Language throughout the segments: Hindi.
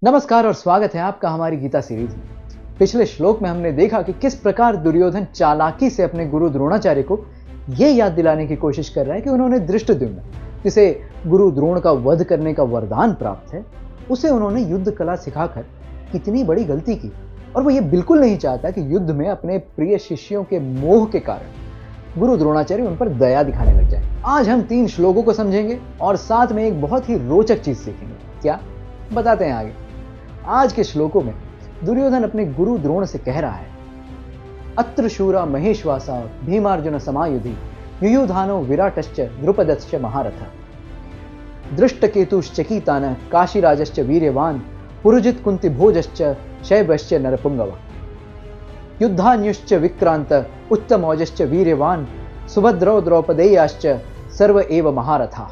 नमस्कार और स्वागत है आपका हमारी गीता सीरीज में। पिछले श्लोक में हमने देखा कि किस प्रकार दुर्योधन चालाकी से अपने गुरु द्रोणाचार्य को यह याद दिलाने की कोशिश कर रहा है कि उन्होंने धृष्टद्युम्न, जिसे गुरु द्रोण का वध करने का वरदान प्राप्त है, उसे उन्होंने युद्ध कला सिखाकर कितनी बड़ी गलती की। और वो ये बिल्कुल नहीं चाहता कि युद्ध में अपने प्रिय शिष्यों के मोह के कारण गुरु द्रोणाचार्य उन पर दया दिखाने लग जाए। आज हम 3 श्लोकों को समझेंगे और साथ में एक बहुत ही रोचक चीज सीखेंगे। क्या, बताते हैं आगे। आज के श्लोकों में दुर्योधन अपने गुरु द्रोण से कह रहा है, अत्र शूरा महेश्वासा भीमार्जुन समायुधि युयुधानो विराटश्च द्रुपदश्च महारथ दृष्टकेतुश्चकीतान काशीराजश्च वीर्यवान पुरुजित कुंती भोजश्च शैबश्च नरपुंगव युद्धान्युश्च विक्रांत उत्तमौजश्च वीर्यवान सुभद्रौ द्रौपदेयाश्च सर्व एव महारथा।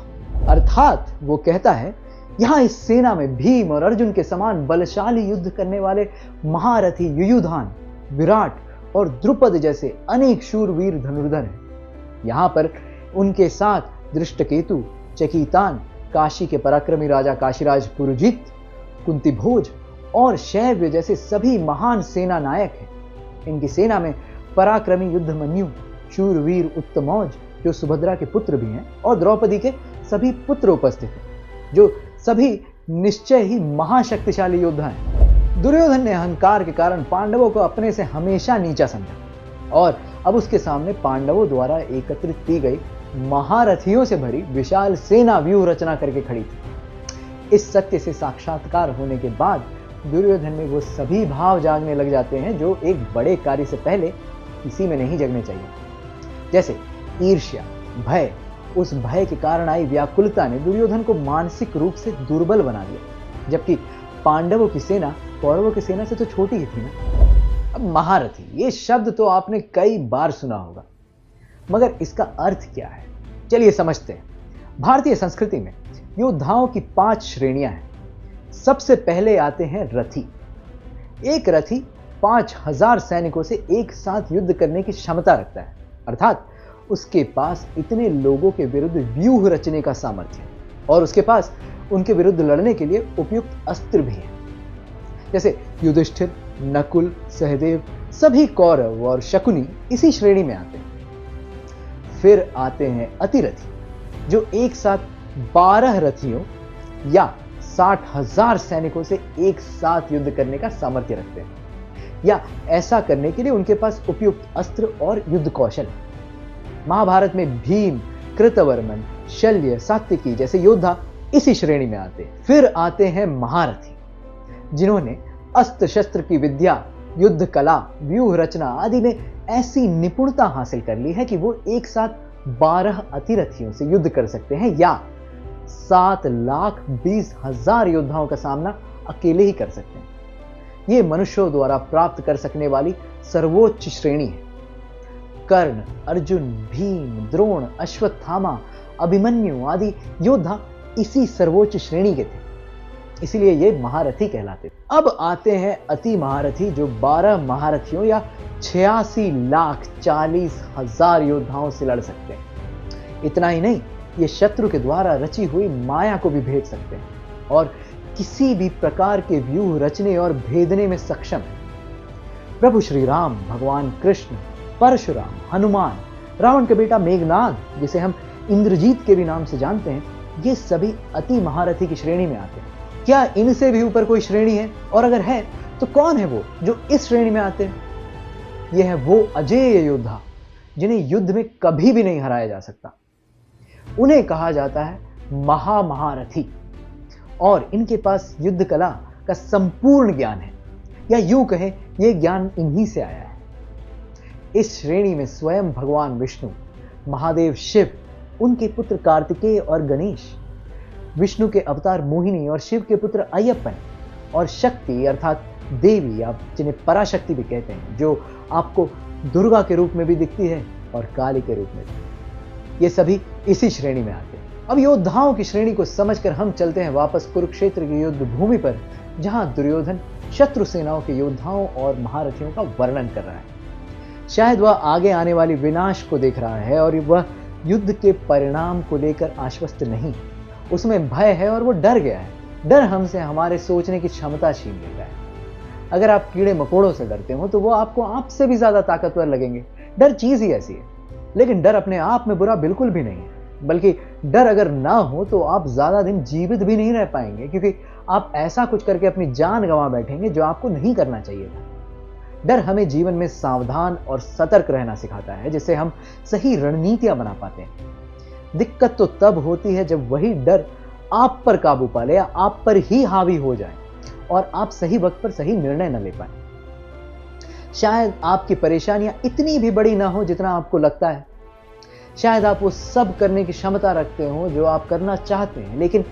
अर्थात वो कहता है, यहां इस सेना में भीम और अर्जुन के समान बलशाली युद्ध करने वाले महारथी युयुधान, विराट और द्रुपद जैसे अनेक शूरवीर धनुर्धर हैं। यहां पर उनके साथ दृष्टकेतु, चकीतान, काशी के पराक्रमी राजा काशीराज पुरुजित, कुंती भोज और शैव्य जैसे सभी महान सेना नायक हैं। इनकी सेना में पराक्रमी युद्धमन्यु, शूरवीर उत्तमौज जो सुभद्रा के पुत्र भी हैं, और द्रौपदी के सभी पुत्र उपस्थित हैं, जो सभी निश्चय ही महाशक्तिशाली योद्धा हैं। दुर्योधन ने अहंकार के कारण पांडवों को अपने से हमेशा नीचा समझा और अब उसके सामने पांडवों द्वारा एकत्रित की गई महारथियों से भरी विशाल सेना व्यूह रचना करके खड़ी थी। इस सत्य से साक्षात्कार होने के बाद दुर्योधन में वो सभी भाव जागने लग जाते हैं जो एक बड़े कार्य से पहले किसी में नहीं जगने चाहिए, जैसे ईर्ष्या, भय। उस भय के कारण आई व्याकुलता ने दुर्योधन को मानसिक रूप से दुर्बल बना दिया, जबकि पांडवों की सेना कौरवों की सेना से तो छोटी ही थी ना। अब महारथी, ये शब्द तो आपने कई बार सुना होगा, मगर इसका अर्थ क्या है, चलिए समझते हैं। भारतीय संस्कृति में योद्धाओं की 5 श्रेणियां हैं। सबसे पहले आते हैं रथी। एक रथी 5000 सैनिकों से एक साथ युद्ध करने की क्षमता रखता है, अर्थात उसके पास इतने लोगों के विरुद्ध व्यूह रचने का सामर्थ्य है और उसके पास उनके विरुद्ध लड़ने के लिए उपयुक्त अस्त्र भी है। जैसे युधिष्ठिर, नकुल, सहदेव, सभी कौरव और शकुनी इसी श्रेणी में आते हैं। फिर आते हैं अतिरथी, जो एक साथ 12 रथियों या 60,000 सैनिकों से एक साथ युद्ध करने का सामर्थ्य रखते हैं, या ऐसा करने के लिए उनके पास उपयुक्त अस्त्र और युद्ध कौशल है। महाभारत में भीम, कृतवर्मन, शल्य, सात्विकी जैसे योद्धा इसी श्रेणी में आते हैं। फिर आते हैं महारथी, जिन्होंने अस्त्र शस्त्र की विद्या, युद्ध कला, व्यूह रचना आदि में ऐसी निपुणता हासिल कर ली है कि वो एक साथ 12 अतिरथियों से युद्ध कर सकते हैं या 7,20,000 योद्धाओं का सामना अकेले ही कर सकते हैं। ये मनुष्यों द्वारा प्राप्त कर सकने वाली सर्वोच्च श्रेणी है। कर्ण, अर्जुन, भीम, द्रोण, अश्वत्थामा, अभिमन्यु आदि योद्धा इसी सर्वोच्च श्रेणी के थे, इसीलिए ये महारथी कहलाते थे। अब आते हैं अति महारथी, जो 12 महारथियों या 86,40,000 योद्धाओं से लड़ सकते हैं। इतना ही नहीं, ये शत्रु के द्वारा रची हुई माया को भी भेद सकते हैं और किसी भी प्रकार के व्यूह रचने और भेदने में सक्षम है। प्रभु श्री राम, भगवान कृष्ण, परशुराम, हनुमान, रावण के बेटा मेघनाद, जिसे हम इंद्रजीत के भी नाम से जानते हैं, ये सभी अति महारथी की श्रेणी में आते हैं। क्या इनसे भी ऊपर कोई श्रेणी है? और अगर है तो कौन है वो जो इस श्रेणी में आते हैं? ये है वो अजेय योद्धा जिन्हें युद्ध में कभी भी नहीं हराया जा सकता। उन्हें कहा जाता है महारथी और इनके पास युद्ध कला का संपूर्ण ज्ञान है, या यूं कहें यह ज्ञान इन्हीं से आया है। इस श्रेणी में स्वयं भगवान विष्णु, महादेव शिव, उनके पुत्र कार्तिकेय और गणेश, विष्णु के अवतार मोहिनी और शिव के पुत्र अय्यप्पन, और शक्ति अर्थात देवी, आप जिन्हें पराशक्ति भी कहते हैं, जो आपको दुर्गा के रूप में भी दिखती है और काली के रूप में भी, ये सभी इसी श्रेणी में आते हैं। अब योद्धाओं की श्रेणी को समझकर हम चलते हैं वापस कुरुक्षेत्र की युद्ध भूमि पर, जहां दुर्योधन शत्रु सेनाओं के योद्धाओं और महारथियों का वर्णन कर रहा है। शायद वह आगे आने वाली विनाश को देख रहा है और वह युद्ध के परिणाम को लेकर आश्वस्त नहीं, उसमें भय है और वो डर गया है। डर हमसे हमारे सोचने की क्षमता छीन लेता है। अगर आप कीड़े मकोड़ों से डरते हो तो वो आपको आपसे भी ज्यादा ताकतवर लगेंगे। डर चीज ही ऐसी है। लेकिन डर अपने आप में बुरा बिल्कुल भी नहीं है, बल्कि डर अगर ना हो तो आप ज्यादा दिन जीवित भी नहीं रह पाएंगे, क्योंकि आप ऐसा कुछ करके अपनी जान गंवा बैठेंगे जो आपको नहीं करना चाहिए था। डर हमें जीवन में सावधान और सतर्क रहना सिखाता है, जिससे हम सही रणनीतियां बना पाते हैं। दिक्कत तो तब होती है जब वही डर आप पर काबू पा ले या आप पर ही हावी हो जाए और आप सही वक्त पर सही निर्णय न ले पाए। शायद आपकी परेशानियां इतनी भी बड़ी ना हो जितना आपको लगता है। शायद आप वो सब करने की क्षमता रखते हो जो आप करना चाहते हैं, लेकिन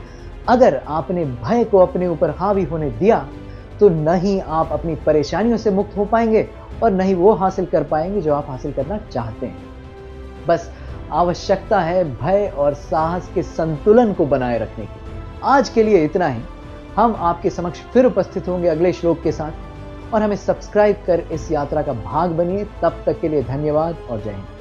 अगर आपने भय को अपने ऊपर हावी होने दिया तो न ही आप अपनी परेशानियों से मुक्त हो पाएंगे और न ही वो हासिल कर पाएंगे जो आप हासिल करना चाहते हैं। बस आवश्यकता है भय और साहस के संतुलन को बनाए रखने की। आज के लिए इतना ही। हम आपके समक्ष फिर उपस्थित होंगे अगले श्लोक के साथ, और हमें सब्सक्राइब कर इस यात्रा का भाग बनिए। तब तक के लिए धन्यवाद और जय हिंद।